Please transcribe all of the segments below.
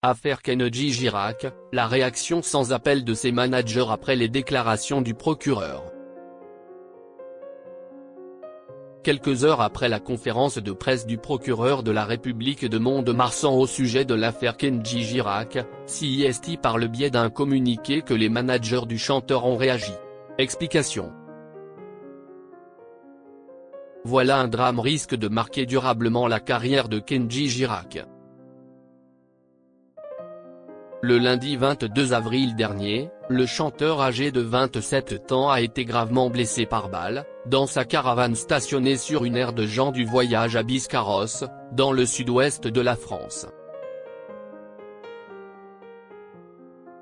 Affaire Kenji Girac, la réaction sans appel de ses managers après les déclarations du procureur. Quelques heures après la conférence de presse du procureur de la République de Mont-de-Marsan au sujet de l'affaire Kenji Girac, c'est par le biais d'un communiqué que les managers du chanteur ont réagi. Explication. Voilà un drame risque de marquer durablement la carrière de Kenji Girac. Le lundi 22 avril dernier, le chanteur âgé de 27 ans a été gravement blessé par balle, dans sa caravane stationnée sur une aire de gens du voyage à Biscarrosse, dans le sud-ouest de la France.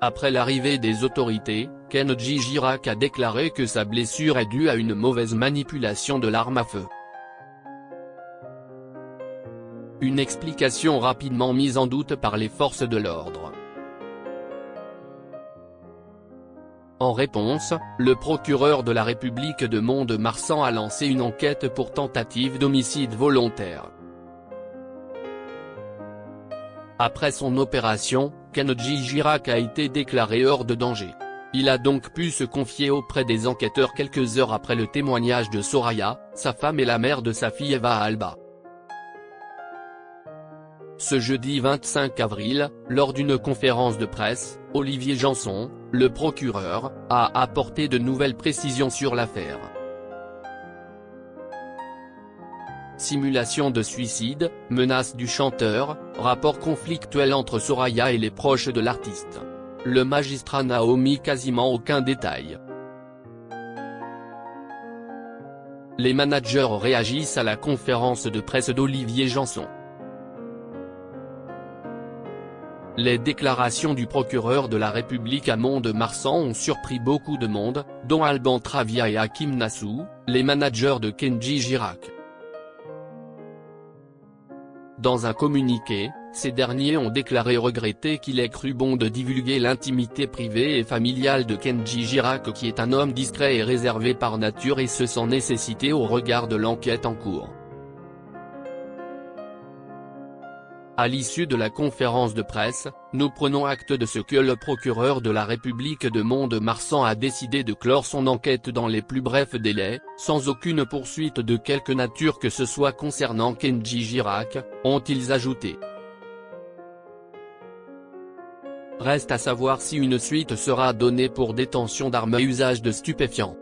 Après l'arrivée des autorités, Kenji Girac a déclaré que sa blessure est due à une mauvaise manipulation de l'arme à feu. Une explication rapidement mise en doute par les forces de l'ordre. En réponse, le procureur de la République de Mont-de-Marsan a lancé une enquête pour tentative d'homicide volontaire. Après son opération, Kenji Girac a été déclaré hors de danger. Il a donc pu se confier auprès des enquêteurs quelques heures après le témoignage de Soraya, sa femme et la mère de sa fille Eva Alba. Ce jeudi 25 avril, lors d'une conférence de presse, Olivier Janson, le procureur, a apporté de nouvelles précisions sur l'affaire. Simulation de suicide, menace du chanteur, rapport conflictuel entre Soraya et les proches de l'artiste. Le magistrat n'a omis quasiment aucun détail. Les managers réagissent à la conférence de presse d'Olivier Janson. Les déclarations du procureur de la République à Mont-de-Marsan ont surpris beaucoup de monde, dont Alban Travia et Hakim Nassou, les managers de Kenji Girac. Dans un communiqué, ces derniers ont déclaré regretter qu'il ait cru bon de divulguer l'intimité privée et familiale de Kenji Girac qui est un homme discret et réservé par nature et ce sans nécessité au regard de l'enquête en cours. À l'issue de la conférence de presse, nous prenons acte de ce que le procureur de la République de Mont-de-Marsan a décidé de clore son enquête dans les plus brefs délais, sans aucune poursuite de quelque nature que ce soit concernant Kenji Girac, ont-ils ajouté. Reste à savoir si une suite sera donnée pour détention d'armes et usage de stupéfiants.